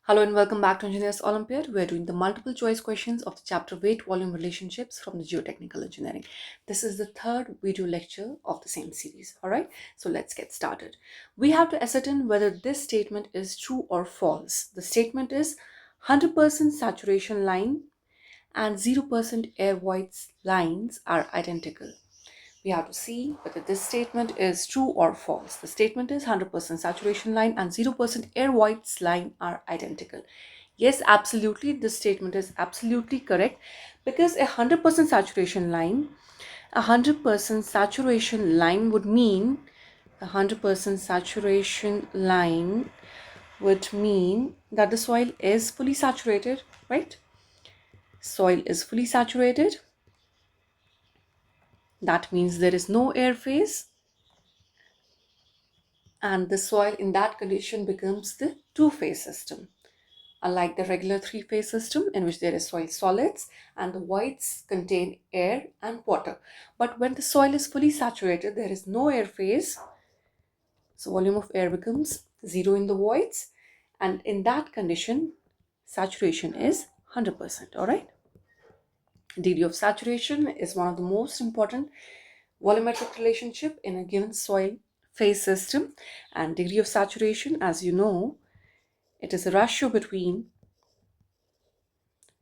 Hello and welcome back to Engineers Olympiad. We're doing the multiple choice questions of the chapter Weight Volume Relationships from the Geotechnical Engineering. This is the third video lecture of the same series. Alright, so let's get started. We have to ascertain whether this statement is true or false. The statement is 100% saturation line and 0% air voids lines are identical. We have to see whether this statement is true or false. The statement is 100% saturation line and 0% air voids line are identical. Yes, absolutely, this statement is absolutely correct because a 100% saturation line, would mean a 100% saturation line would mean that the soil is fully saturated, right? Soil is fully saturated. That means there is no air phase, and the soil in that condition becomes the two-phase system, unlike the regular three-phase system in which there is soil solids and the voids contain air and water. But when the soil is fully saturated, there is no air phase, so volume of air becomes zero in the voids, and in that condition saturation is 100%. All right, degree of saturation is one of the most important volumetric relationship in a given soil phase system, and degree of saturation, as you know, it is a ratio between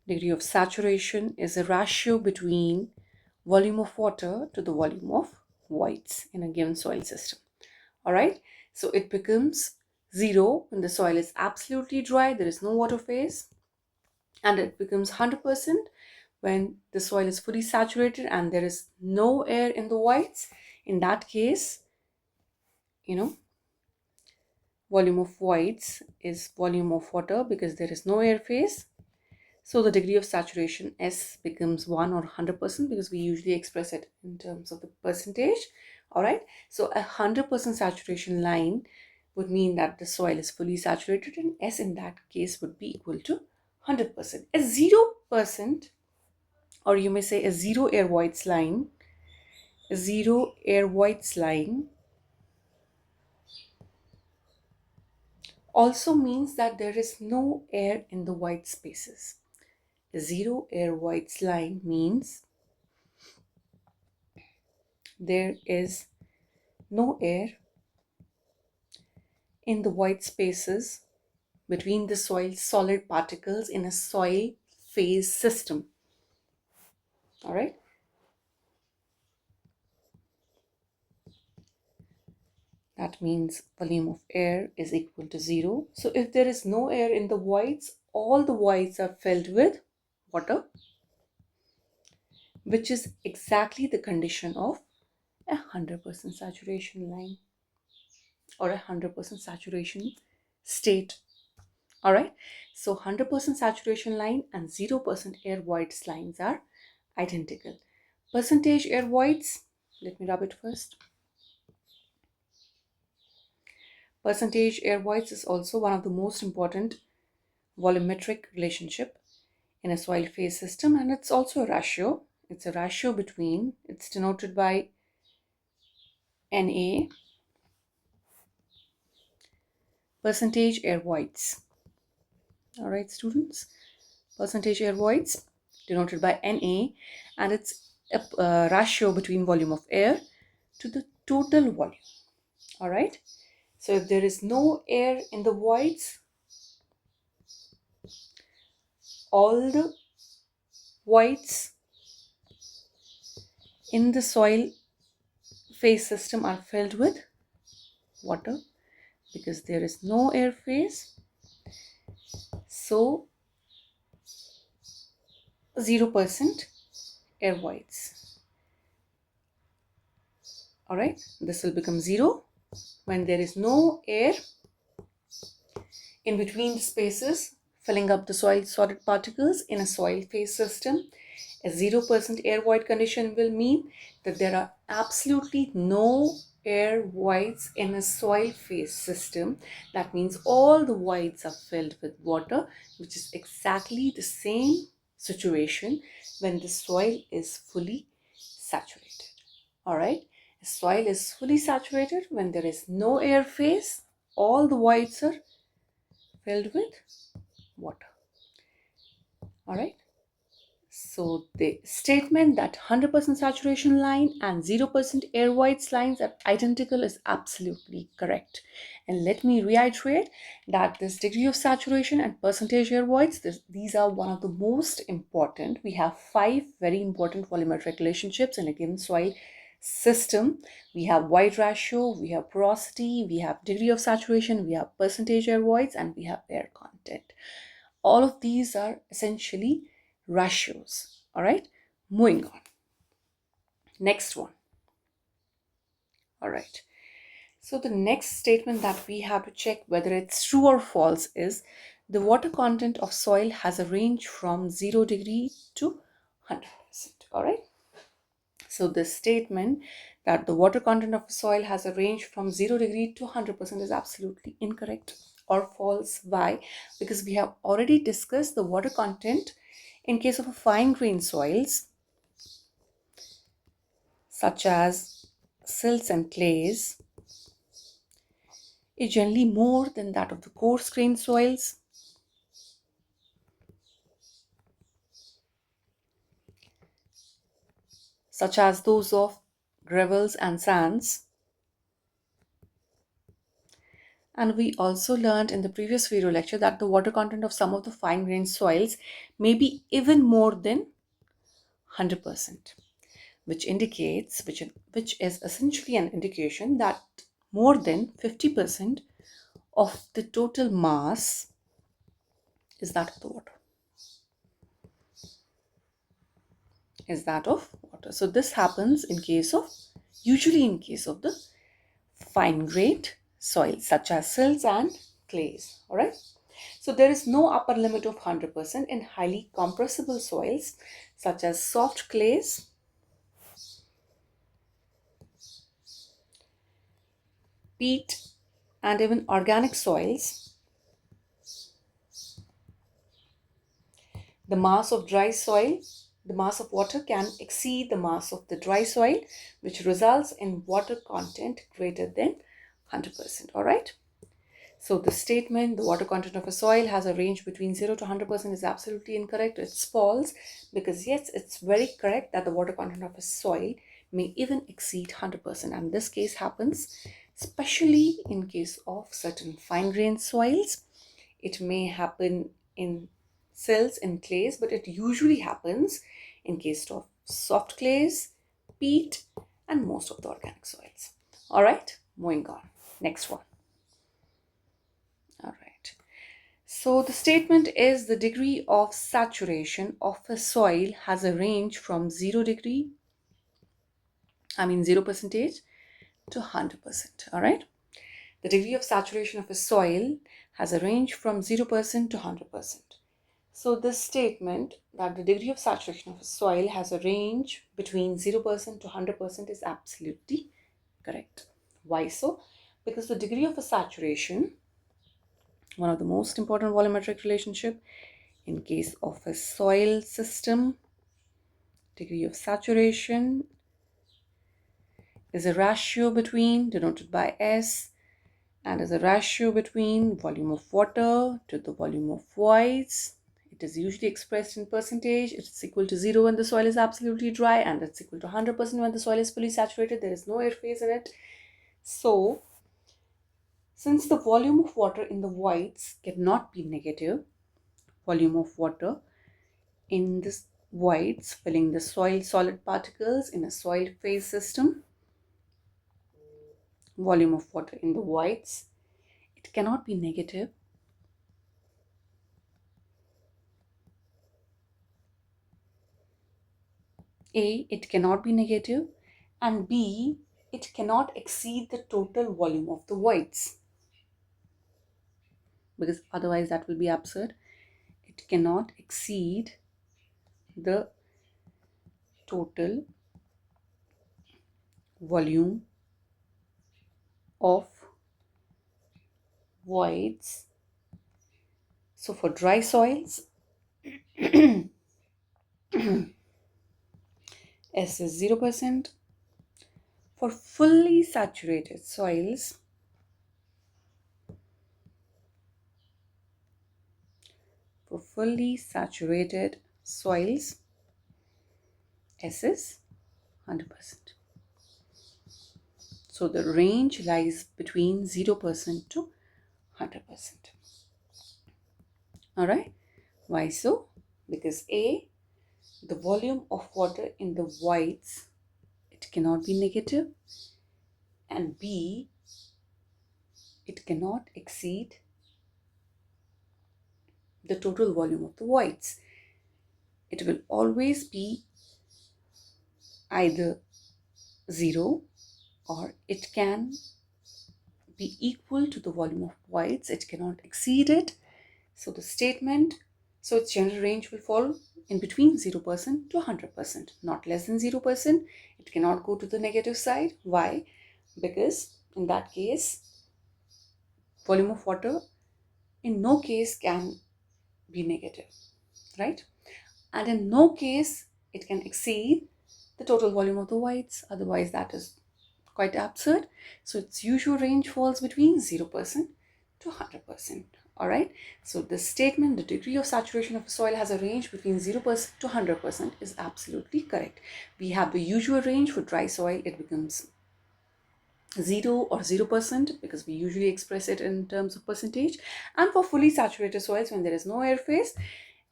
degree of saturation is a ratio between volume of water to the volume of voids in a given soil system. All right, so it becomes zero when the soil is absolutely dry, there is no water phase, and it becomes 100% when the soil is fully saturated and there is no air in the voids. In that case, volume of voids is volume of water because there is no air phase. So the degree of saturation S becomes 1 or 100% because we usually express it in terms of the percentage. All right. So a 100% saturation line would mean that the soil is fully saturated, and S in that case would be equal to 100%. A 0%, or you may say a zero air voids line, also means that there is no air in the void spaces. A zero air voids line means there is no air in the void spaces between the soil solid particles in a soil phase system. All right. That means volume of air is equal to zero. So if there is no air in the voids, all the voids are filled with water, which is exactly the condition of a 100% saturation line or a 100% saturation state. All right, so 100% saturation line and 0% air voids lines are identical. Percentage air voids, let me rub it first. Percentage air voids is also one of the most important volumetric relationship in a soil phase system, and it's also a ratio. It's a ratio between, it's denoted by Na, percentage air voids. All right, students, percentage air voids denoted by Na, and it's a ratio between volume of air to the total volume. All right, so if there is no air in the voids, all the voids in the soil phase system are filled with water because there is no air phase. So 0% air voids. All right, this will become zero when there is no air in between the spaces filling up the soil solid particles in a soil phase system. A 0% air void condition will mean that there are absolutely no air voids in a soil phase system. That means all the voids are filled with water, which is exactly the same situation when the soil is fully saturated. All right, the soil is fully saturated when there is no air phase, all the voids are filled with water. All right. So the statement that 100% saturation line and 0% air voids lines are identical is absolutely correct. And let me reiterate that this degree of saturation and percentage air voids, these are one of the most important. We have five very important volumetric relationships in a given soil system. We have void ratio, we have porosity, we have degree of saturation, we have percentage air voids, and we have air content. All of these are essentially ratios. All right, moving on. Next one. All right. So the next statement that we have to check whether it's true or false is the water content of soil has a range from 0 degree to 100%. All right. So this statement that the water content of soil has a range from 0 degree to 100% is absolutely incorrect or false. Why? Because we have already discussed the water content in case of fine grained soils such as silts and clays is generally more than that of the coarse grained soils such as those of gravels and sands. And we also learned in the previous video lecture that the water content of some of the fine grained soils may be even more than 100%, which is essentially an indication that more than 50% of the total mass is that of the water. So this happens usually in case of the fine grained soils such as silts and clays. All right. So there is no upper limit of 100% in highly compressible soils such as soft clays, peat, and even organic soils. The mass of dry soil, the mass of water can exceed the mass of the dry soil, which results in water content greater than 100%. All right. So the statement, the water content of a soil has a range between 0 to 100% is absolutely incorrect. It's false because yes, it's very correct that the water content of a soil may even exceed 100%. And this case happens especially in case of certain fine-grained soils. It may happen in silts and clays, but it usually happens in case of soft clays, peat, and most of the organic soils. All right, moving on. Next one. All right. So the statement is the degree of saturation of a soil has a range from 0% to 100%. All right. The degree of saturation of a soil has a range from 0% to 100%. So this statement that the degree of saturation of a soil has a range between 0% to 100% is absolutely correct. Why so? Because the degree of a saturation, one of the most important volumetric relationship in case of a soil system, degree of saturation is a ratio between, denoted by S, and is a ratio between volume of water to the volume of voids. It is usually expressed in percentage. It's equal to 0 when the soil is absolutely dry, and it's equal to 100% when the soil is fully saturated. There is no air phase in it. So, since the volume of water in the voids cannot be negative, volume of water in the voids filling the soil solid particles in a soil phase system, volume of water in the voids, it cannot be negative. A, it cannot be negative, and B, it cannot exceed the total volume of the voids, because otherwise that will be absurd. It cannot exceed the total volume of voids. So for dry soils, S is 0%. For fully saturated soils, for fully saturated soils, S is 100%. So the range lies between 0% to 100%. All right. Why so? Because A, the volume of water in the voids, it cannot be negative, and B, it cannot exceed the total volume of the voids. It will always be either 0 or it can be equal to the volume of voids. It cannot exceed it. So the statement, so its general range will fall in between 0% to 100%, not less than 0%. It cannot go to the negative side. Why? Because in that case, volume of water in no case can be negative, right? And in no case it can exceed the total volume of the voids. Otherwise, that is quite absurd. So its usual range falls between 0% to 100%. All right. So this statement, the degree of saturation of a soil has a range between 0% to 100%, is absolutely correct. We have the usual range for dry soil. It becomes 0 or 0% because we usually express it in terms of percentage. And for fully saturated soils, when there is no air phase,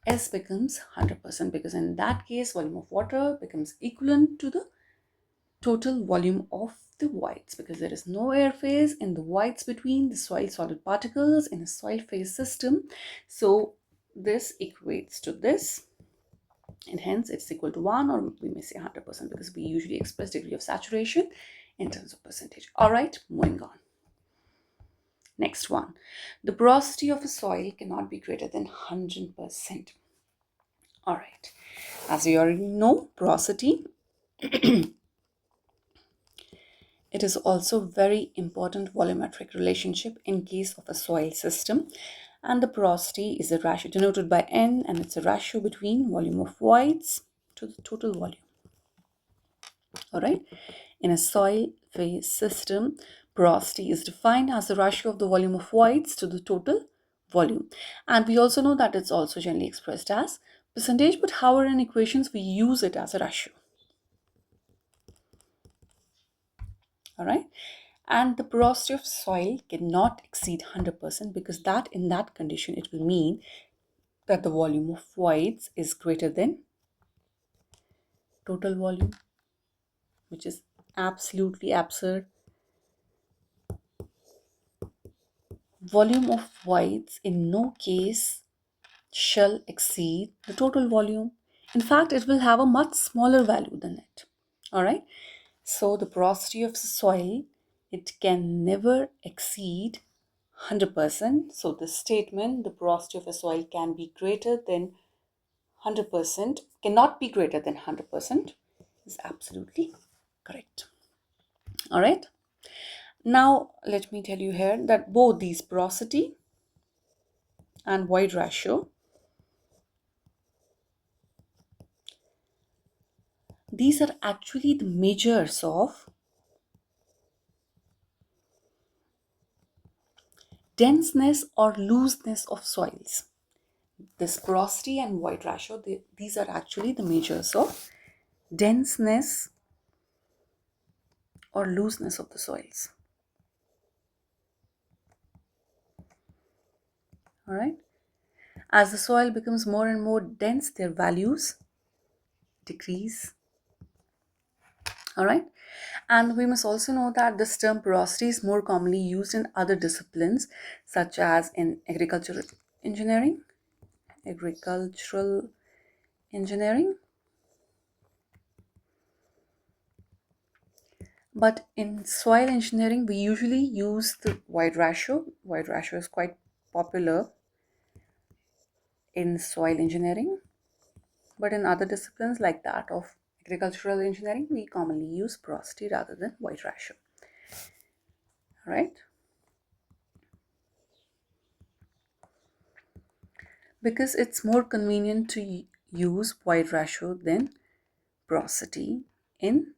S becomes 100% because in that case, volume of water becomes equivalent to the total volume of the voids because there is no air phase in the voids between the soil solid particles in a soil phase system. So this equates to this, and hence it's equal to 1, or we may say 100% because we usually express degree of saturation in terms of percentage. All right, moving on. Next one, the porosity of a soil cannot be greater than 100%. All right, as we already know, porosity, it is also very important volumetric relationship in case of a soil system, and the porosity is a ratio denoted by N, and it's a ratio between volume of voids to the total volume. All right, in a soil phase system, porosity is defined as the ratio of the volume of voids to the total volume, and we also know that it's also generally expressed as percentage, but however in equations we use it as a ratio. All right, and the porosity of soil cannot exceed 100% because that in that condition it will mean that the volume of voids is greater than total volume, which is absolutely absurd. Volume of voids in no case shall exceed the total volume. In fact, it will have a much smaller value than it. All right, so the porosity of the soil, it can never exceed 100%. So the statement, the porosity of a soil can be greater than 100%, cannot be greater than 100%, is absolutely correct. All right. Now, let me tell you here that both these porosity and void ratio, these are actually the measures of denseness or looseness of soils. This porosity and void ratio, these are actually the measures of denseness or looseness of the soils. All right. As the soil becomes more and more dense, their values decrease. All right. And we must also know that this term porosity is more commonly used in other disciplines, such as in engineering, agricultural engineering. But in soil engineering, we usually use the void ratio. Void ratio is quite popular in soil engineering. But in other disciplines like that of agricultural engineering, we commonly use porosity rather than void ratio. All right. Because it's more convenient to use void ratio than porosity in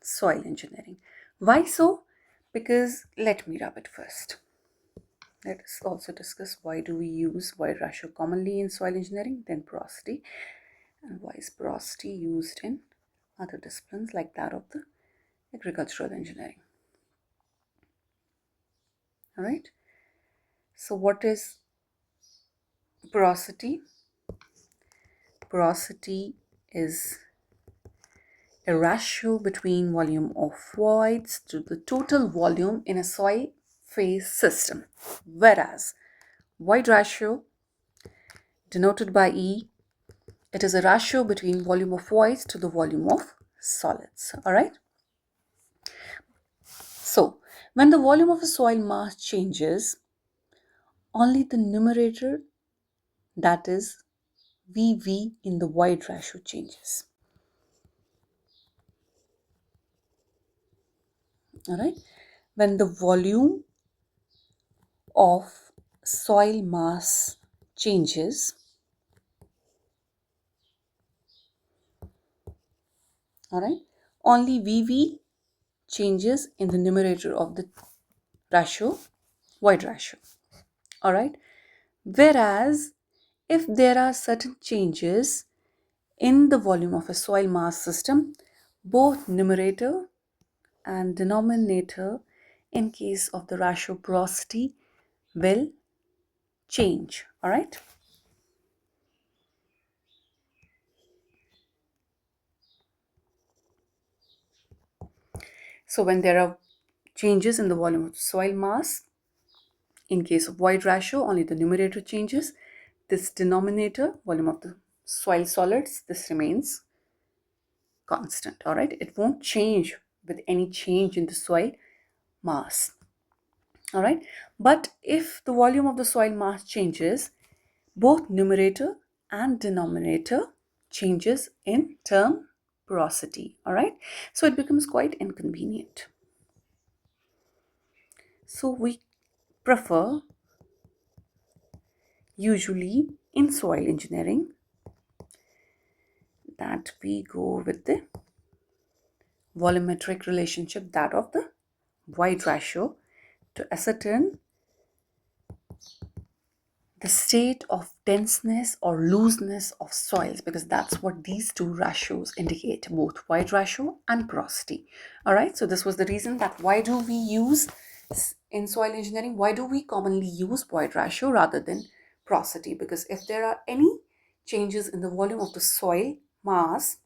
soil engineering. Why so? Because let me rub it first. Let us also discuss why do we use void ratio commonly in soil engineering, then porosity, and why is porosity used in other disciplines like that of the agricultural engineering. All right. So what is porosity? Porosity is a ratio between volume of voids to the total volume in a soil phase system, whereas void ratio, denoted by E, it is a ratio between volume of voids to the volume of solids. All right. So when the volume of a soil mass changes, only the numerator, that is VV in the void ratio, changes. All right. When the volume of soil mass changes, all right, only VV changes in the numerator of the ratio, void ratio. All right. Whereas if there are certain changes in the volume of a soil mass system, both numerator and denominator in case of the ratio porosity will change. All right. So when there are changes in the volume of soil mass, in case of void ratio, only the numerator changes. This denominator, volume of the soil solids, this remains constant. All right. It won't change with any change in the soil mass. All right. But if the volume of the soil mass changes, both numerator and denominator changes in term porosity. All right. So it becomes quite inconvenient. So we prefer, usually in soil engineering, that we go with the volumetric relationship, that of the void ratio, to ascertain the state of denseness or looseness of soils, because that's what these two ratios indicate, both void ratio and porosity. All right. So this was the reason that why do we use in soil engineering, why do we commonly use void ratio rather than porosity? Because if there are any changes in the volume of the soil mass,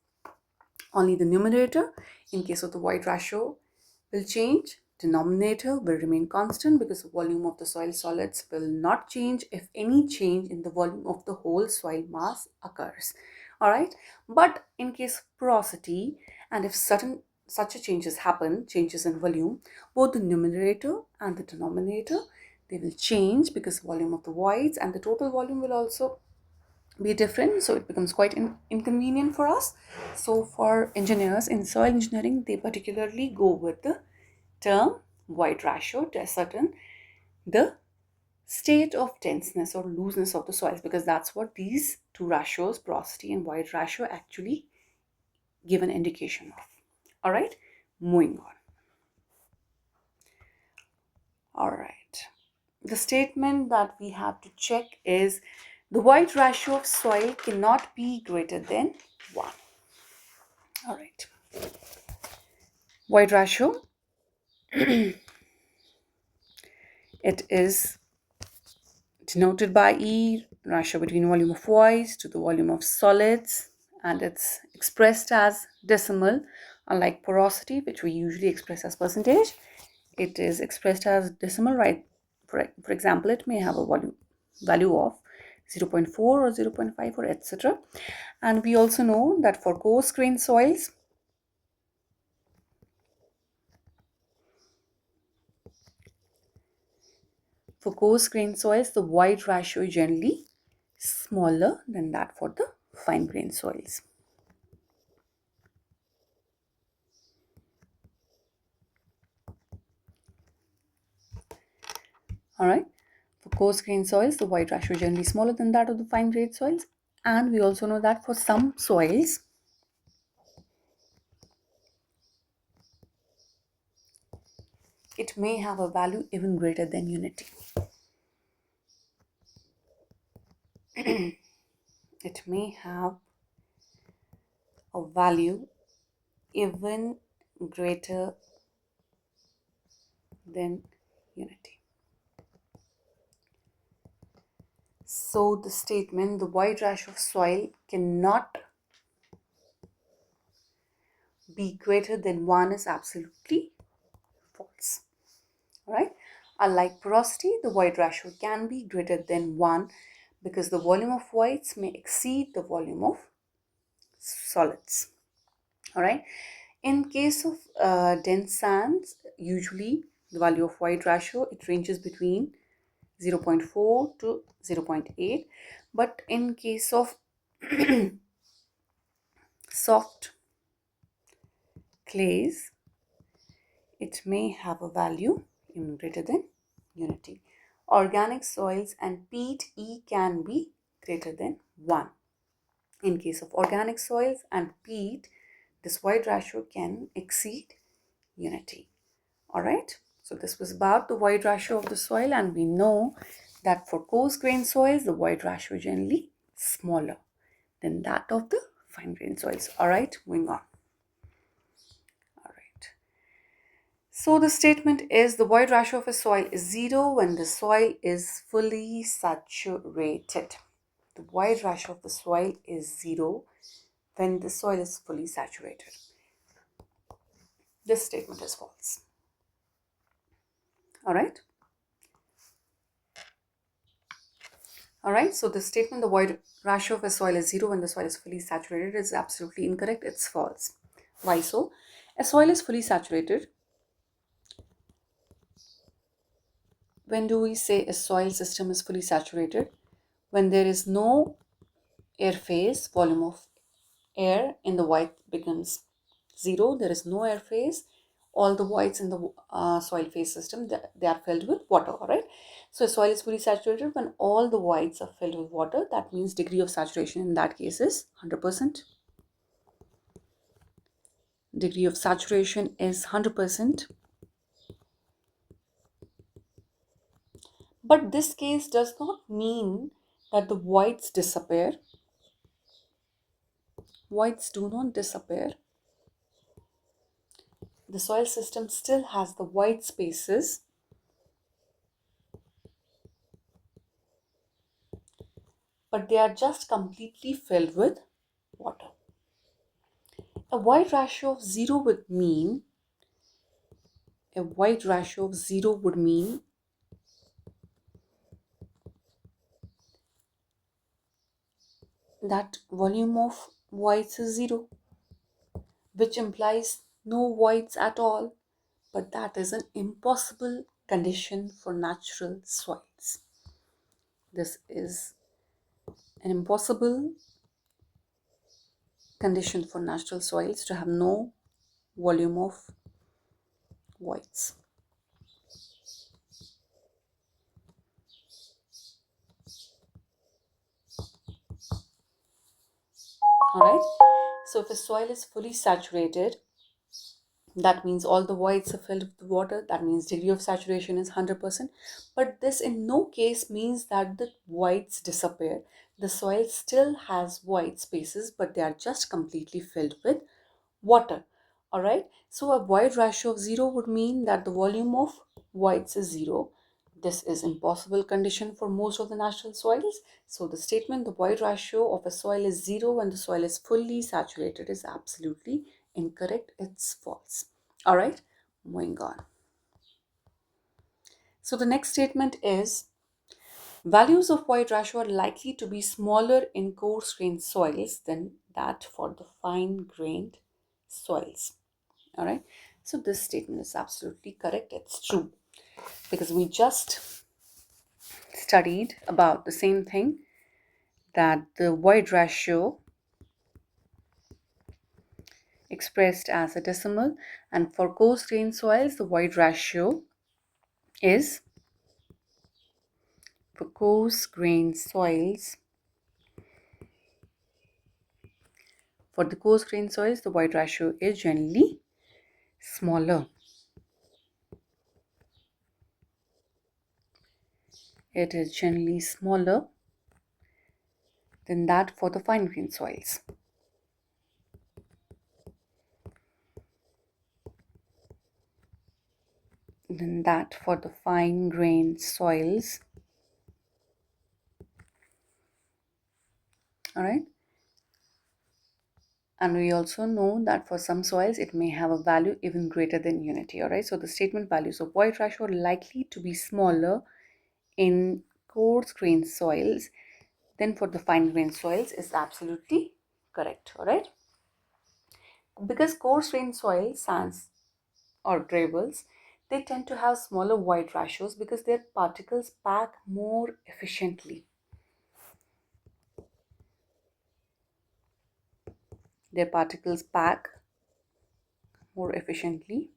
only the numerator, in case of the void ratio, will change. Denominator will remain constant because the volume of the soil solids will not change if any change in the volume of the whole soil mass occurs. All right. But in case of porosity, and if certain such a changes happen, changes in volume, both the numerator and the denominator, they will change because volume of the voids and the total volume will also be different, so it becomes quite inconvenient for us. So for engineers in soil engineering, they particularly go with the term void ratio to ascertain the state of denseness or looseness of the soils, because that's what these two ratios, porosity and void ratio, actually give an indication of. All right, moving on. All right, the statement that we have to check is the void ratio of soil cannot be greater than 1. All right. Void ratio, it is denoted by E, ratio between volume of voids to the volume of solids, and it's expressed as decimal. Unlike porosity, which we usually express as percentage, it is expressed as decimal, right? For example, it may have a volume value of 0.4 or 0.5 or etc. And we also know that for coarse grained soils, the void ratio is generally smaller than that for the fine grained soils. All right. For coarse grained soils, the void ratio is generally smaller than that of the fine grained soils. And we also know that for some soils, it may have a value even greater than unity. it may have a value even greater than unity. So the statement, the void ratio of soil cannot be greater than 1, is absolutely false. Alright. Unlike porosity, the void ratio can be greater than 1 because the volume of voids may exceed the volume of solids. Alright. In case of dense sands, usually the value of void ratio, it ranges between 0.4 to 0.8, but in case of soft clays, it may have a value even greater than unity. Organic soils and peat E can be greater than 1. In case of organic soils and peat, this void ratio can exceed unity. Alright, so this was about the void ratio of the soil, and we know that for coarse grained soils, the void ratio is generally smaller than that of the fine grained soils. Alright, moving on. Alright. So the statement is the void ratio of a soil is 0 when the soil is fully saturated. The void ratio of the soil is 0 when the soil is fully saturated. This statement is false. Alright. Alright, so the statement the void ratio of a soil is 0 when the soil is fully saturated is absolutely incorrect. It's false. Why so? A soil is fully saturated. When do we say a soil system is fully saturated? When there is no air phase, volume of air in the void becomes 0. There is no air phase. All the voids in the soil phase system, they are filled with water. All right. So soil is fully saturated when all the voids are filled with water. That means degree of saturation in that case is 100%. Degree of saturation is 100%. But this case does not mean that the voids disappear. Voids do not disappear. The soil system still has the void spaces, but they are just completely filled with water. A void ratio of 0 would mean that volume of voids is 0, which implies no voids at all. But that is an impossible condition for natural soils. This is an impossible condition for natural soils to have no volume of voids. Alright, so if a soil is fully saturated, that means all the voids are filled with water. That means degree of saturation is 100%. But this in no case means that the voids disappear. The soil still has void spaces, but they are just completely filled with water. Alright, so a void ratio of 0 would mean that the volume of voids is 0. This is impossible condition for most of the natural soils. So the statement the void ratio of a soil is 0 when the soil is fully saturated is absolutely incorrect. It's false. Alright, moving on. So the next statement is values of void ratio are likely to be smaller in coarse grained soils than that for the fine grained soils. Alright, so this statement is absolutely correct. It's true because we just studied about the same thing, that the void ratio expressed as a decimal, and for coarse grained soils the void ratio is, for coarse grained soils, for the coarse grained soils the void ratio is generally smaller. It is generally smaller than that for the fine grained soils. Than that for the fine grained soils. All right. And we also know that for some soils, it may have a value even greater than unity. All right. So the statement values of void ratio are likely to be smaller in coarse grained soils than for the fine grained soils is absolutely correct. All right. Because coarse grained soil, sands or gravels, they tend to have smaller void ratios because their particles pack more efficiently. Their particles pack more efficiently.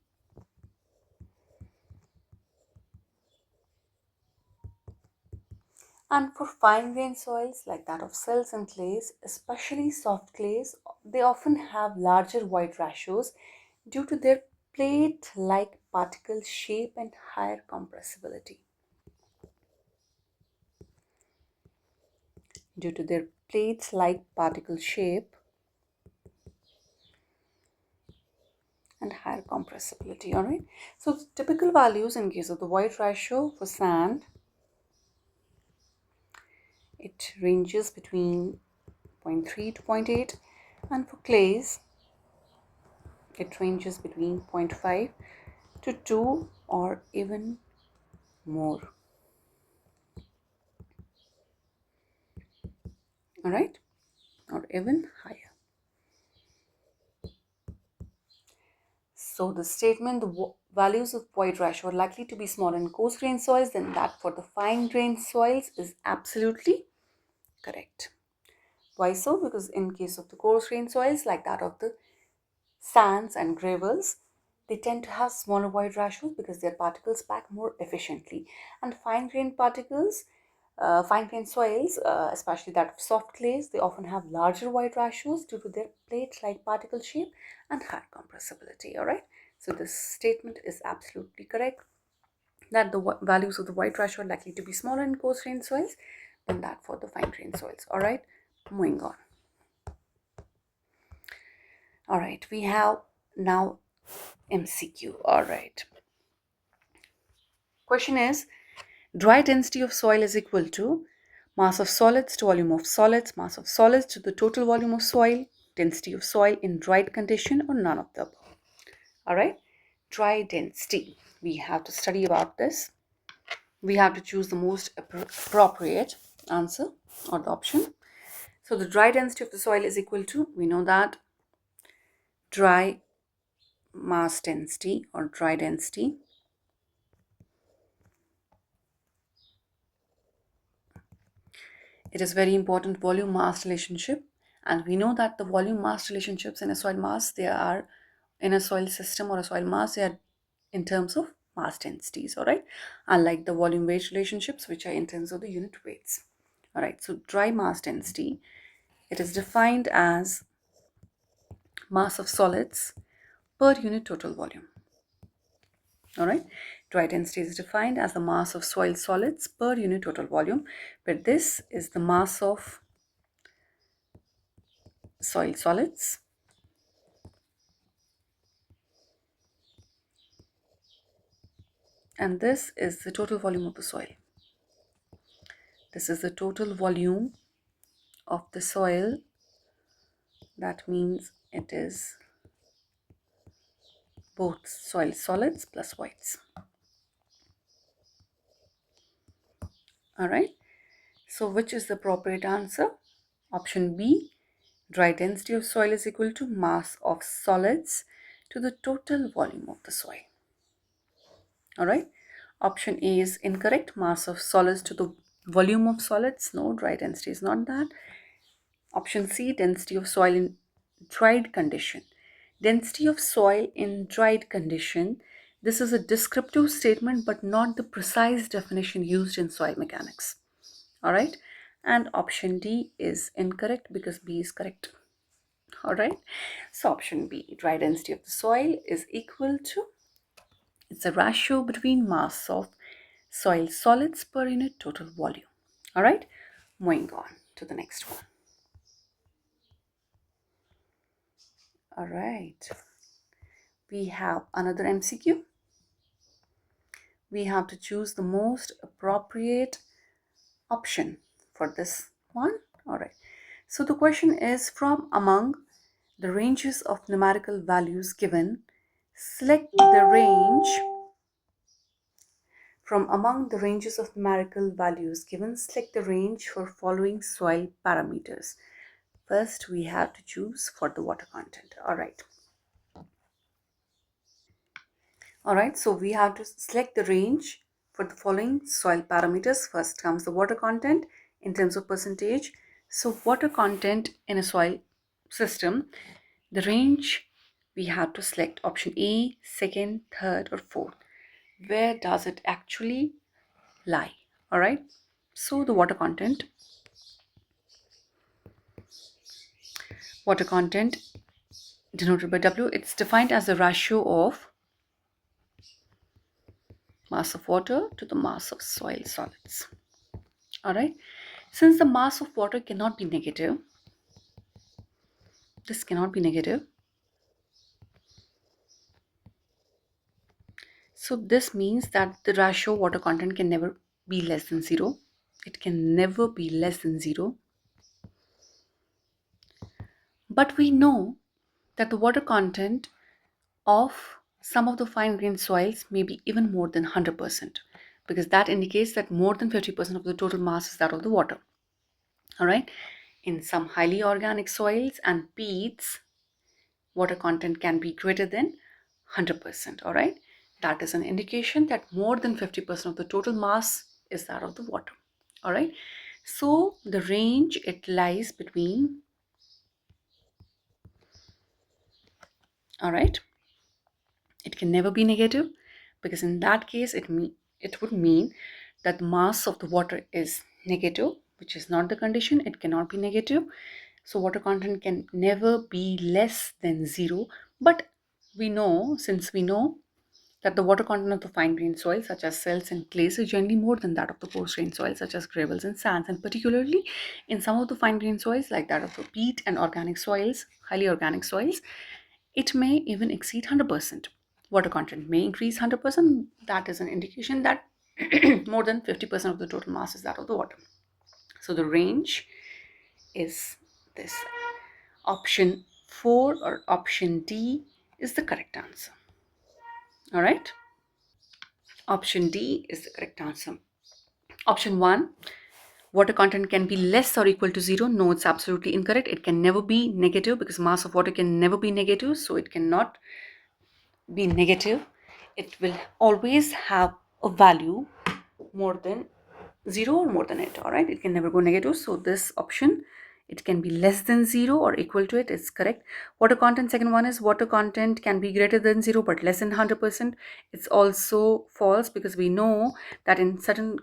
And for fine grained soils like that of silts and clays, especially soft clays, they often have larger void ratios due to their plate like particle shape and higher compressibility. Due to their plates like particle shape and higher compressibility. All right. So the typical values in case of the void ratio for sand, it ranges between zero point 0.3 to zero point 0.8, and for clays it ranges between zero point 0.5 to 2 or even more. All right, or even higher. So the statement the values of void ratio are likely to be smaller in coarse grained soils than that for the fine grained soils is absolutely correct. Why so? Because in case of the coarse grained soils like that of the sands and gravels, they tend to have smaller void ratios because their particles pack more efficiently. And fine grained soils, especially that of soft clays, they often have larger void ratios due to their plate like particle shape and high compressibility. All right. So this statement is absolutely correct that the values of the void ratio are likely to be smaller in coarse grained soils than that for the fine grained soils. All right. Moving on. All right. We have now MCQ. All right. Question is, dry density of soil is equal to mass of solids to volume of solids, mass of solids to the total volume of soil, density of soil in dried condition, or none of the above. All right. Dry density. We have to study about this. We have to choose the most appropriate answer or the option. So the dry density of the soil is equal to, we know that dry mass density or dry density. It is very important volume mass relationship, and we know that the volume mass relationships in a soil mass, they are in a soil system or a soil mass, they are in terms of mass densities. All right, unlike the volume weight relationships which are in terms of the unit weights. All right, so dry mass density, it is defined as mass of solids per unit total volume. All right, dry density is defined as the mass of soil solids per unit total volume, but this is the mass of soil solids and this is the total volume of the soil. This is the total volume of the soil. That means it is both soil solids plus voids. All right. So which is the appropriate answer? Option B, dry density of soil is equal to mass of solids to the total volume of the soil. All right. Option A is incorrect. Mass of solids to the volume of solids. No, dry density is not that. Option C, density of soil in dried condition. Density of soil in dried condition. This is a descriptive statement but not the precise definition used in soil mechanics. All right. And option D is incorrect because B is correct. All right. So option B, dry density of the soil is equal to, it's a ratio between mass of soil solids per unit total volume. All right. Moving on to the next one. All right. We have another MCQ. We have to choose the most appropriate option for this one. All right. So the question is, from among the ranges of numerical values given, select the range. From among the ranges of numerical values given, select the range for following soil parameters. First, we have to choose for the water content. All right, so we have to select the range for the following soil parameters. First comes the water content in terms of percentage. So water content in a soil system, the range we have to select option A, second, third, or fourth. Where does it actually lie? All right, so the water content denoted by W, it's defined as the ratio of mass of water to the mass of soil solids. All right, since the mass of water cannot be negative, this cannot be negative, so this means that the ratio water content can never be less than zero. It can never be less than zero. But we know that the water content of some of the fine grained soils may be even more than 100%, because that indicates that more than 50% of the total mass is that of the water. All right, in some highly organic soils and peats, water content can be greater than 100%. All right, that is an indication that more than 50% of the total mass is that of the water. All right, so the range, it lies between, all right, it can never be negative, because in that case it would mean that the mass of the water is negative, which is not the condition. It cannot be negative, so water content can never be less than zero. But since we know that the water content of the fine-grained soil, such as silts and clays, is generally more than that of the coarse-grained soil, such as gravels and sands. And particularly in some of the fine-grained soils, like that of the peat and organic soils, highly organic soils, it may even exceed 100%. Water content may increase 100%. That is an indication that more than 50% of the total mass is that of the water. So the range is this. Option 4 or option D is the correct answer. All right. Option D is the correct answer. Option 1, water content can be less or equal to 0. No, it's absolutely incorrect. It can never be negative, because mass of water can never be negative. So it cannot be negative. It will always have a value more than 0 or more than it. All right, it can never go negative. So this option, it can be less than 0 or equal to it, is correct. Water content, second one, is water content can be greater than 0 but less than 100%. It's also false, because we know that in certain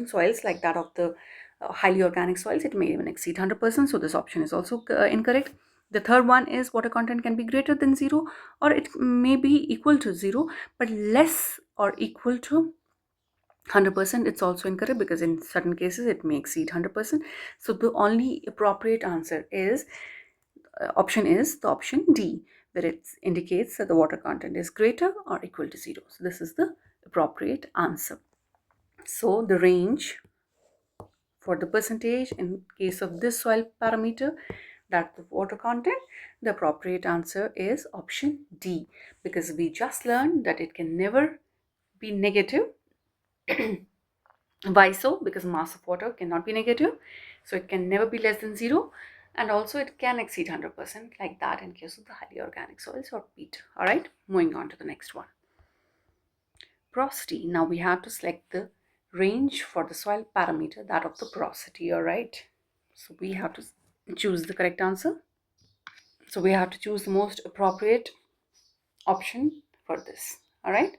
soils, like that of the highly organic soils, it may even exceed 100%. So this option is also incorrect. The third one is water content can be greater than 0, or it may be equal to 0 but less or equal to 100%. It's also incorrect, because in certain cases it may exceed 100%. So the only appropriate answer is the option D, where it indicates that the water content is greater or equal to 0. So this is the appropriate answer. So the range for the percentage in case of this soil parameter, that the water content, the appropriate answer is option D, because we just learned that it can never be negative. Why so? Because mass of water cannot be negative, so it can never be less than 0, and also it can exceed 100%, like that in case of the highly organic soils or peat. All right, moving on to the next one. Porosity. Now we have to select the range for the soil parameter, that of the porosity. All right, so we have to choose the correct answer. So we have to choose the most appropriate option for this. All right,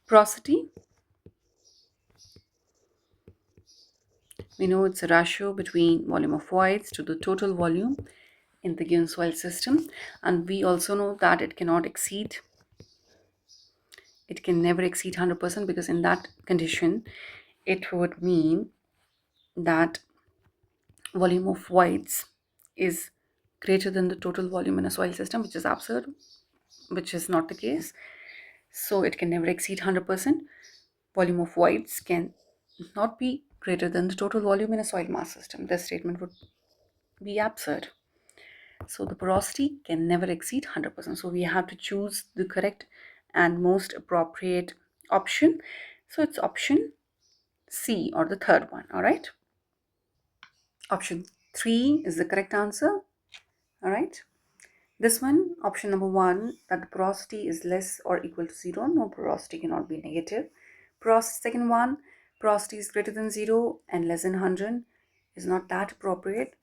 porosity, we know it's a ratio between volume of voids to the total volume in the given soil system, and we also know that it can never exceed 100%, because in that condition it would mean that volume of voids is greater than the total volume in a soil system, which is absurd, which is not the case. So it can never exceed 100%. Volume of voids can not be greater than the total volume in a soil mass system. This statement would be absurd. So the porosity can never exceed 100%. So we have to choose the correct and most appropriate option. So it's option C, or the third one. All right. Option 3 is the correct answer. All right. This one, option number 1, that the porosity is less or equal to 0. No, porosity cannot be negative. Second one, porosity is greater than 0 and less than 100 is not that appropriate.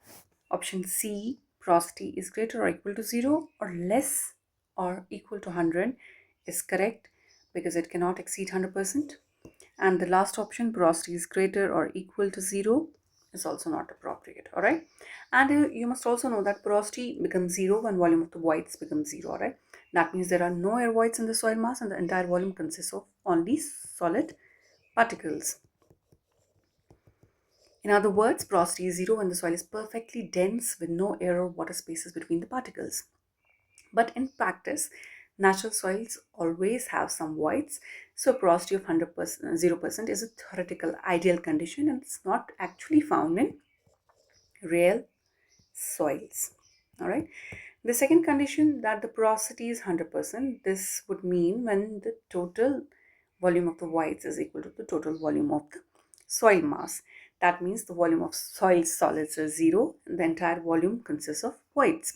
Option C, porosity is greater or equal to 0 or less or equal to 100 is correct because it cannot exceed 100%. And the last option, porosity is greater or equal to 0, is also not appropriate. All right. And you must also know that porosity becomes 0 when volume of the voids becomes 0. All right. That means there are no air voids in the soil mass and the entire volume consists of only solid particles. In other words, porosity is 0 when the soil is perfectly dense with no air or water spaces between the particles. But in practice, natural soils always have some voids. So porosity of 100%, 0% is a theoretical ideal condition and it's not actually found in real soils. All right. The second condition, that the porosity is 100%. This would mean when the total volume of the voids is equal to the total volume of the soil mass. That means the volume of soil solids is 0 and the entire volume consists of voids.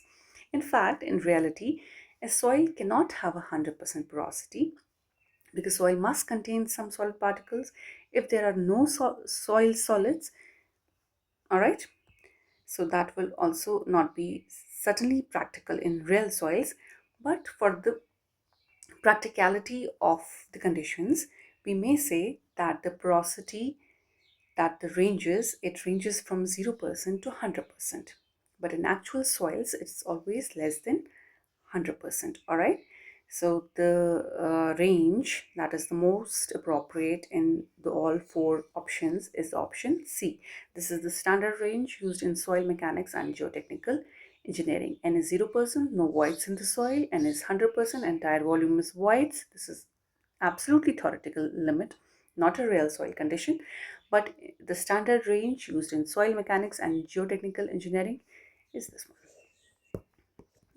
In fact, in reality, a soil cannot have 100% porosity because soil must contain some solid particles. If there are no soil solids, all right, so that will also not be certainly practical in real soils. But for the practicality of the conditions, we may say that the porosity that it ranges from 0% to 100%. But in actual soils, it's always less than 100%. All right. So the range that is the most appropriate in the all four options is option C. This is the standard range used in soil mechanics and geotechnical engineering. N is 0%, no voids in the soil. N is 100%, entire volume is voids. This is absolutely theoretical limit, not a real soil condition. But the standard range used in soil mechanics and geotechnical engineering is this one.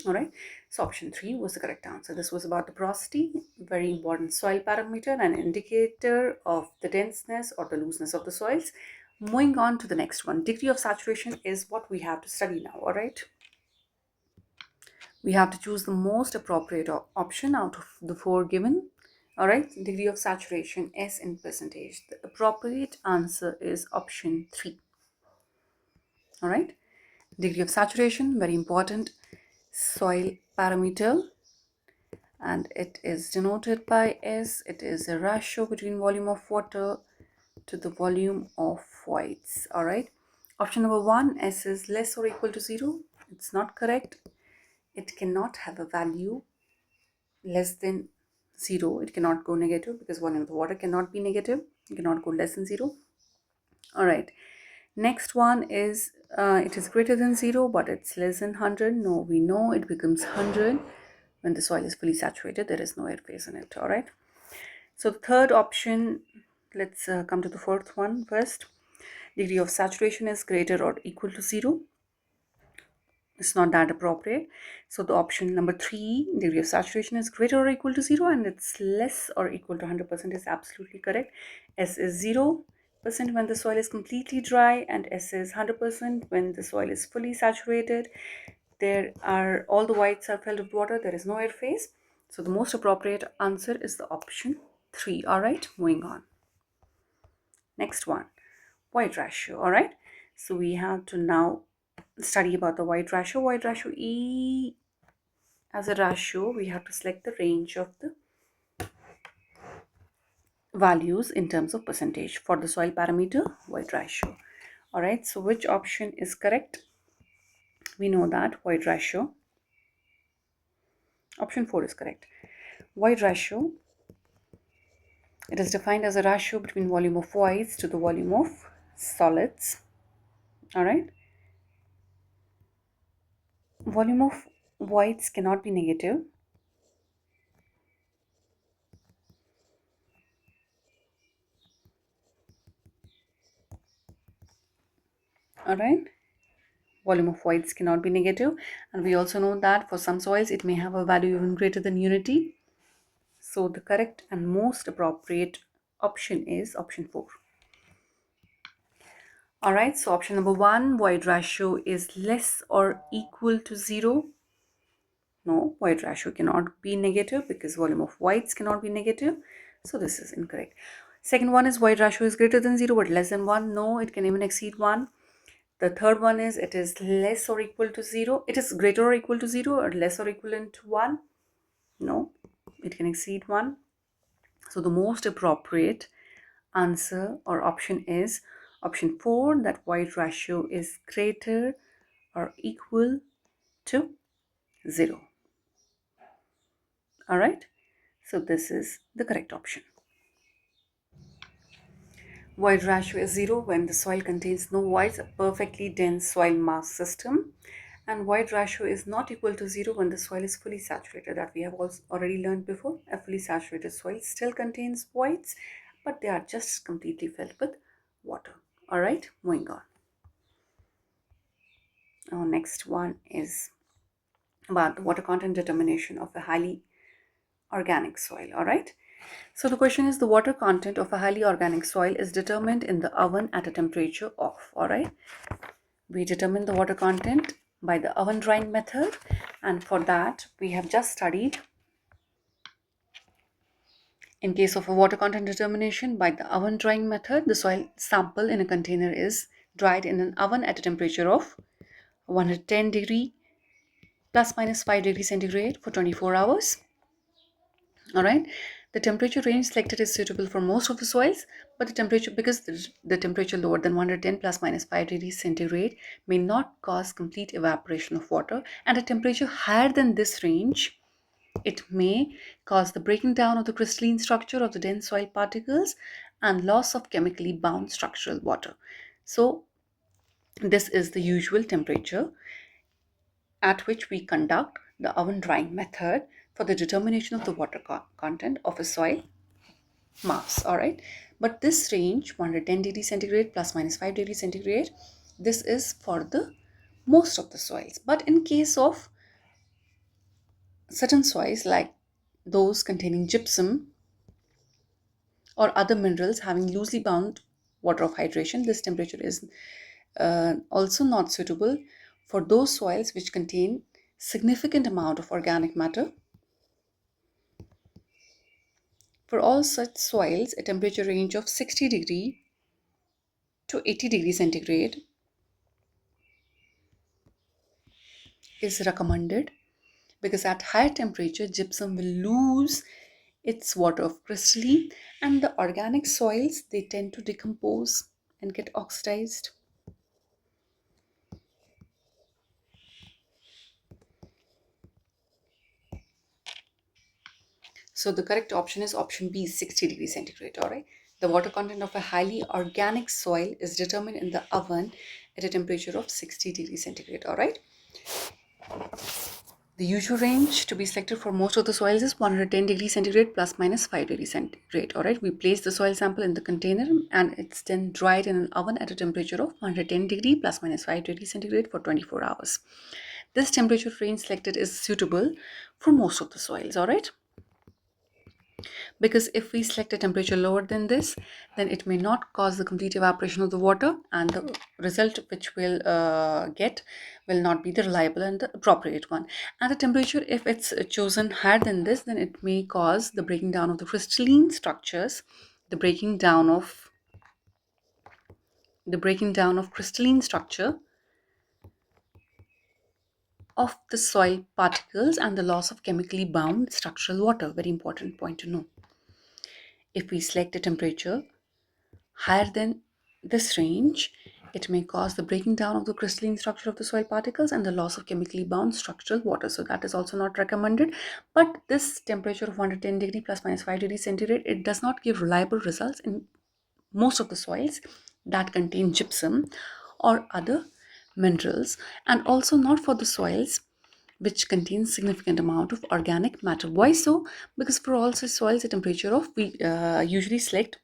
All right, so option 3 was the correct answer. This was about the porosity, very important soil parameter, an indicator of the denseness or the looseness of the soils. Moving on to the next one, degree of saturation is what we have to study now. All right, we have to choose the most appropriate option out of the four given. All right, degree of saturation, S in percentage. The appropriate answer is option 3. All right, degree of saturation, very important soil parameter, and it is denoted by S. It is a ratio between volume of water to the volume of voids. All right, option number 1, S is less or equal to 0. It's not correct. It cannot have a value less than 0. It cannot go negative because volume of the water cannot be negative. It cannot go less than 0. All right, next one is it is greater than 0 but it's less than 100. No, we know it becomes 100 when the soil is fully saturated. There is no air phase in it. All right, so the third option, let's come to the fourth one first. Degree of saturation is greater or equal to 0. It's not that appropriate. So the option number 3, degree of saturation is greater or equal to 0 and it's less or equal to 100% is absolutely correct. S is 0% when the soil is completely dry and S is 100% when the soil is fully saturated. There are all the voids are filled with water. There is no air phase. So the most appropriate answer is the option 3. All right, moving on. Next one, void ratio. All right, so we have to now study about the void ratio. Void ratio, E as a ratio, we have to select the range of the values in terms of percentage for the soil parameter void ratio. All right, so which option is correct? We know that void ratio, option 4 is correct. Void ratio, it is defined as a ratio between volume of voids to the volume of solids. All right, volume of voids cannot be negative. All right. Volume of voids cannot be negative, and we also know that for some soils it may have a value even greater than unity. So the correct and most appropriate option is option 4. All right, so option number 1, void ratio is less or equal to 0. No, void ratio cannot be negative because volume of voids cannot be negative. So this is incorrect. Second one is void ratio is greater than 0 but less than 1. No, it can even exceed 1. The third one is it is less or equal to 0. It is greater or equal to 0 or less or equivalent to 1. No, it can exceed 1. So the most appropriate answer or option is option 4, that void ratio is greater or equal to 0. All right, so this is the correct option. Void ratio is 0 when the soil contains no voids, a perfectly dense soil mass system. And void ratio is not equal to 0 when the soil is fully saturated, that we have also already learned before. A fully saturated soil still contains voids, but they are just completely filled with water. All right, moving on. Our next one is about the water content determination of a highly organic soil. All right. So the question is, the water content of a highly organic soil is determined in the oven at a temperature of. All right. We determine the water content by the oven drying method, and for that we have just studied. In case of a water content determination by the oven drying method, the soil sample in a container is dried in an oven at a temperature of 110 degree plus minus 5 degrees centigrade for 24 hours. All right. The temperature range selected is suitable for most of the soils, but the temperature, because the temperature lower than 110 plus minus 5 degrees centigrade may not cause complete evaporation of water, and a temperature higher than this range, it may cause the breaking down of the crystalline structure of the dense soil particles and loss of chemically bound structural water. So this is the usual temperature at which we conduct the oven drying method for the determination of the water content of a soil mass. All right, but this range 110 degrees centigrade plus minus 5 degrees centigrade, this is for the most of the soils. But in case of certain soils like those containing gypsum or other minerals having loosely bound water of hydration, this temperature is also not suitable for those soils which contain significant amount of organic matter. For all such soils, a temperature range of 60 degree to 80 degrees centigrade is recommended, because at higher temperature gypsum will lose its water of crystalline, and the organic soils, they tend to decompose and get oxidized. So the correct option is option B, 60 degrees centigrade. All right. The water content of a highly organic soil is determined in the oven at a temperature of 60 degrees centigrade. All right. The usual range to be selected for most of the soils is 110 degrees centigrade plus minus 5 degrees centigrade. All right. We place the soil sample in the container and it's then dried in an oven at a temperature of 110 degree plus minus 5 degrees centigrade for 24 hours. This temperature range selected is suitable for most of the soils. All right. Because if we select a temperature lower than this, then it may not cause the complete evaporation of the water, and the result which we'll get will not be the reliable and the appropriate one. And the temperature, if it's chosen higher than this, then it may cause the breaking down of the crystalline structures, the breaking down of crystalline structure of the soil particles, and the loss of chemically bound structural water. Very important point to know. If we select a temperature higher than this range, it may cause the breaking down of the crystalline structure of the soil particles and the loss of chemically bound structural water. So that is also not recommended. But this temperature of 110 degree plus minus 5 degrees centigrade, it does not give reliable results in most of the soils that contain gypsum or other minerals, and also not for the soils which contains significant amount of organic matter. Why so? Because for all such soils, the temperature of we usually select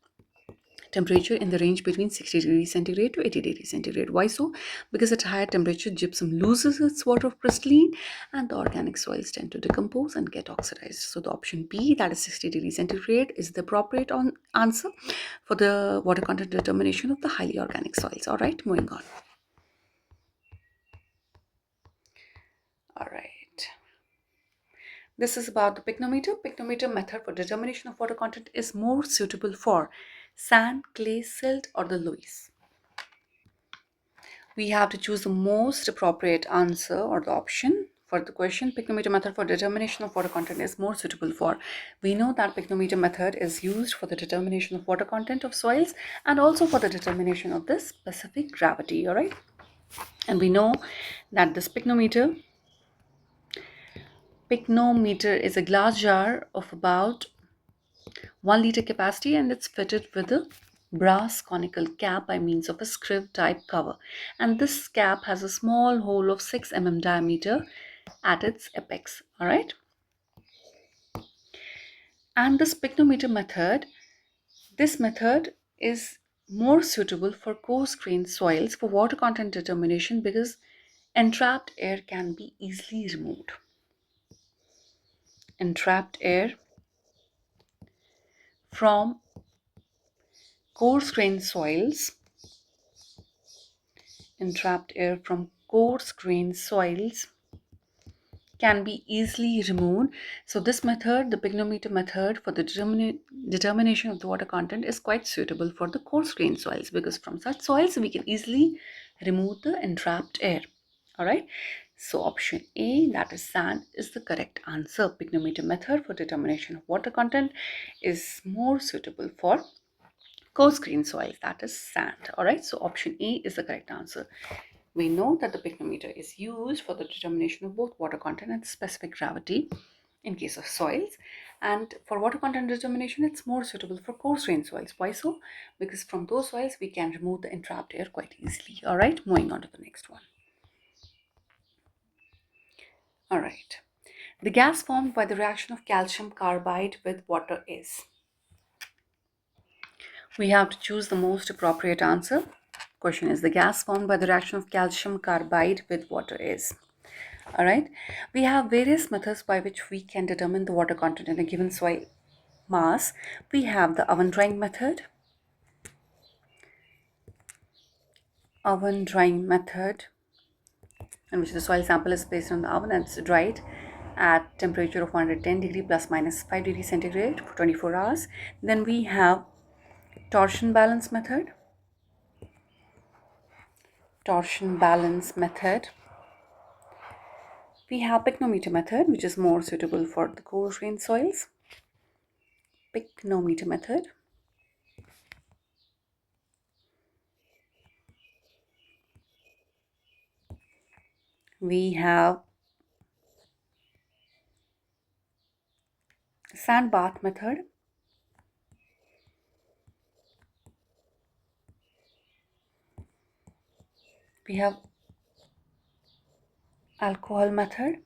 temperature in the range between 60 degrees centigrade to 80 degrees centigrade. Why so? Because at higher temperature, gypsum loses its water of crystalline and the organic soils tend to decompose and get oxidized. So the option B, that is 60 degrees centigrade, is the appropriate answer for the water content determination of the highly organic soils. All right, moving on. All right. This is about the picnometer. Picnometer method for determination of water content is more suitable for sand, clay, silt, or the loess. We have to choose the most appropriate answer or the option for the question. Picnometer method for determination of water content is more suitable for. We know that picnometer method is used for the determination of water content of soils and also for the determination of the specific gravity, all right? And we know that this picnometer is a glass jar of about 1 liter capacity and it's fitted with a brass conical cap by means of a scriv type cover, and this cap has a small hole of 6 diameter at its apex. All right, and this picnometer method, this method is more suitable for coarse grained soils for water content determination because entrapped air can be easily removed. Entrapped air from coarse grained soils, entrapped air from coarse grained soils can be easily removed. So this method, the pignometer method for the determination of the water content, is quite suitable for the coarse grained soils because from such soils we can easily remove the entrapped air. All right. So option A, that is sand, is the correct answer. Pignometer method for determination of water content is more suitable for coarse grained soils, that is sand. All right. So option A is the correct answer. We know that the picnometer is used for the determination of both water content and specific gravity in case of soils. And for water content determination, it's more suitable for coarse grained soils. Why so? Because from those soils, we can remove the entrapped air quite easily. All right, moving on to the next one. All right. The gas formed by the reaction of calcium carbide with water is. We have to choose the most appropriate answer. Question is, the gas formed by the reaction of calcium carbide with water is. All right, we have various methods by which we can determine the water content in a given soil mass. We have the oven drying method, in which the soil sample is placed on the oven and it's dried at temperature of 110 degree plus minus 5 degrees centigrade for 24 hours. Then we have torsion balance method. Torsion balance method. We have picnometer method, which is more suitable for the coarse grained soils. Picnometer method. We have sand bath method. We have alcohol method.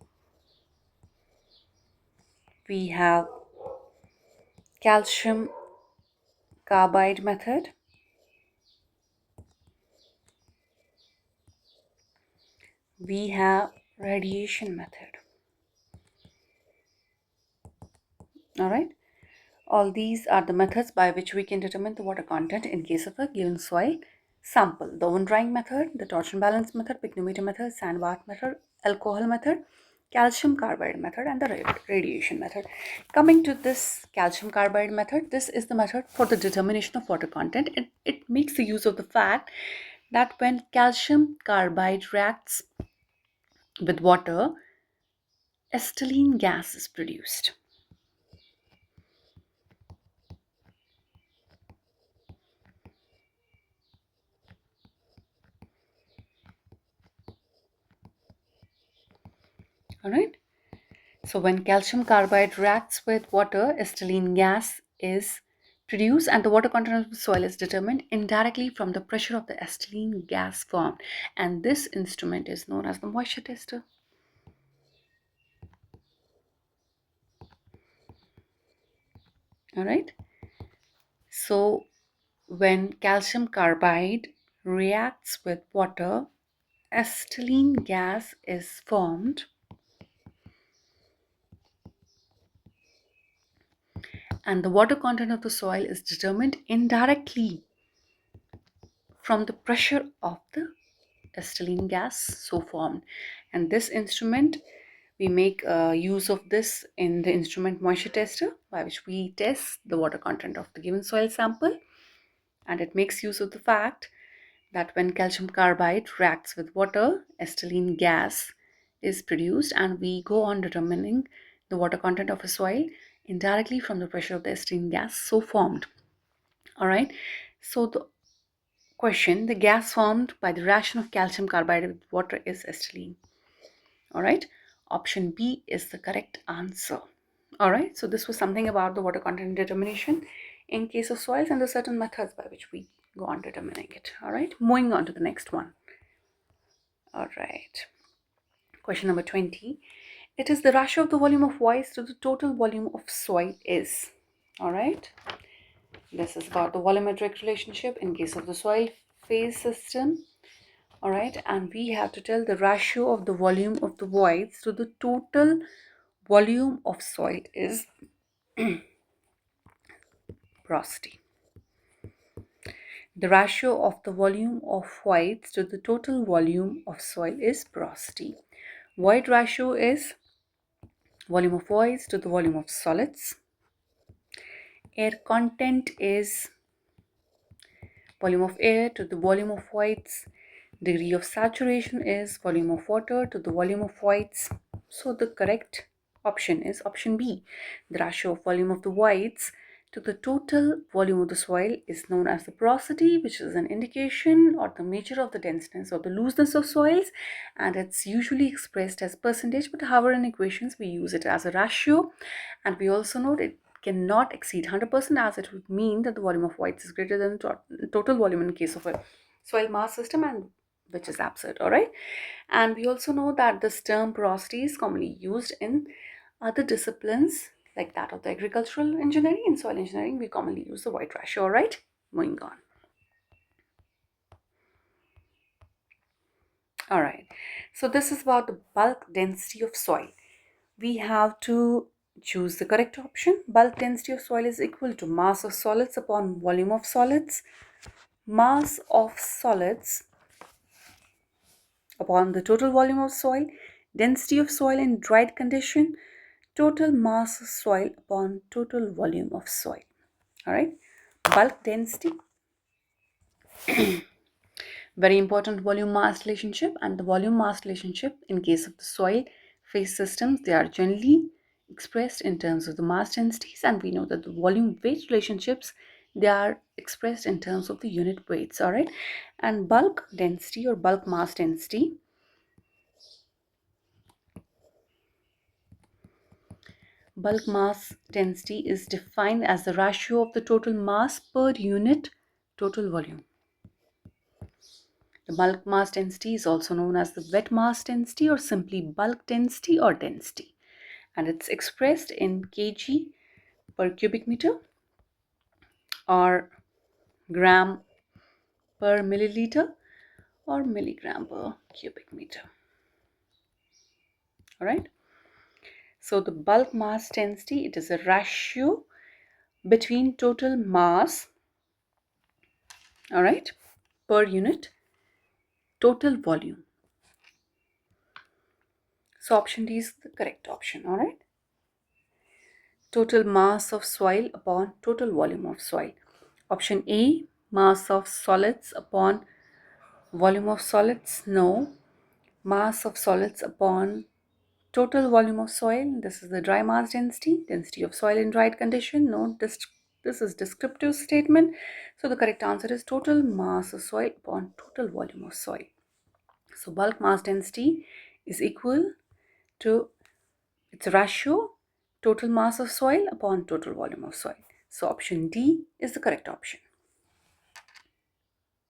We have calcium carbide method. We have radiation method. All right. All these are the methods by which we can determine the water content in case of a given soil sample. The oven drying method, the torsion balance method, picnometer method, sand bath method, alcohol method, calcium carbide method, and the radiation method. Coming to this calcium carbide method, this is the method for the determination of water content. It makes the use of the fact that when calcium carbide reacts with water, acetylene gas is produced. All right. So when calcium carbide reacts with water, acetylene gas is produced and the water content of the soil is determined indirectly from the pressure of the acetylene gas formed. And this instrument is known as the moisture tester. All right. So when calcium carbide reacts with water, acetylene gas is formed, and the water content of the soil is determined indirectly from the pressure of the acetylene gas so formed. And this instrument, we make use of this in the instrument moisture tester, by which we test the water content of the given soil sample. And it makes use of the fact that when calcium carbide reacts with water, acetylene gas is produced, and we go on determining the water content of a soil indirectly from the pressure of the acetylene gas so formed. All right. So the question: the gas formed by the reaction of calcium carbide with water is acetylene. All right. Option B is the correct answer. All right. So this was something about the water content determination in case of soils and the certain methods by which we go on determining it. All right. Moving on to the next one. All right. Question number 20. It is the ratio of the volume of voids to the total volume of soil is. All right. This is about the volumetric relationship in case of the soil phase system. All right. And we have to tell the ratio of the volume of the voids to the total volume of soil is porosity. The ratio of the volume of voids to the total volume of soil is porosity. Void ratio is volume of voids to the volume of solids. Air content is volume of air to the volume of voids. Degree of saturation is volume of water to the volume of voids. So the correct option is option B. The ratio of volume of the voids to the total volume of the soil is known as the porosity, which is an indication or the measure of the denseness or the looseness of soils, and it's usually expressed as percentage, but however in equations we use it as a ratio. And we also note it cannot exceed 100%, as it would mean that the volume of voids is greater than total volume in case of a soil mass system, and which is absurd. All right. And we also know that this term porosity is commonly used in other disciplines like that of the agricultural engineering. In soil engineering, we commonly use the void ratio. All right. Moving on. All right. So this is about the bulk density of soil. We have to choose the correct option. Bulk density of soil is equal to mass of solids upon volume of solids. Mass of solids upon the total volume of soil. Density of soil in dried condition. Total mass of soil upon total volume of soil. All right. Bulk density, very important volume mass relationship, and the volume mass relationship in case of the soil phase systems, they are generally expressed in terms of the mass densities, and we know that the volume weight relationships, they are expressed in terms of the unit weights. All right. And bulk density or bulk mass density, bulk mass density is defined as the ratio of the total mass per unit total volume. The bulk mass density is also known as the wet mass density or simply bulk density or density, and it's expressed in kg per cubic meter or gram per milliliter or milligram per cubic meter. All right. So the bulk mass density, it is a ratio between total mass, all right, per unit total volume. So option D is the correct option. All right. Total mass of soil upon total volume of soil. Option A, mass of solids upon volume of solids. No. Mass of solids upon total volume of soil. This is the dry mass density, density of soil in dried condition. No, this is descriptive statement. So the correct answer is total mass of soil upon total volume of soil. So bulk mass density is equal to its ratio total mass of soil upon total volume of soil. So option D is the correct option.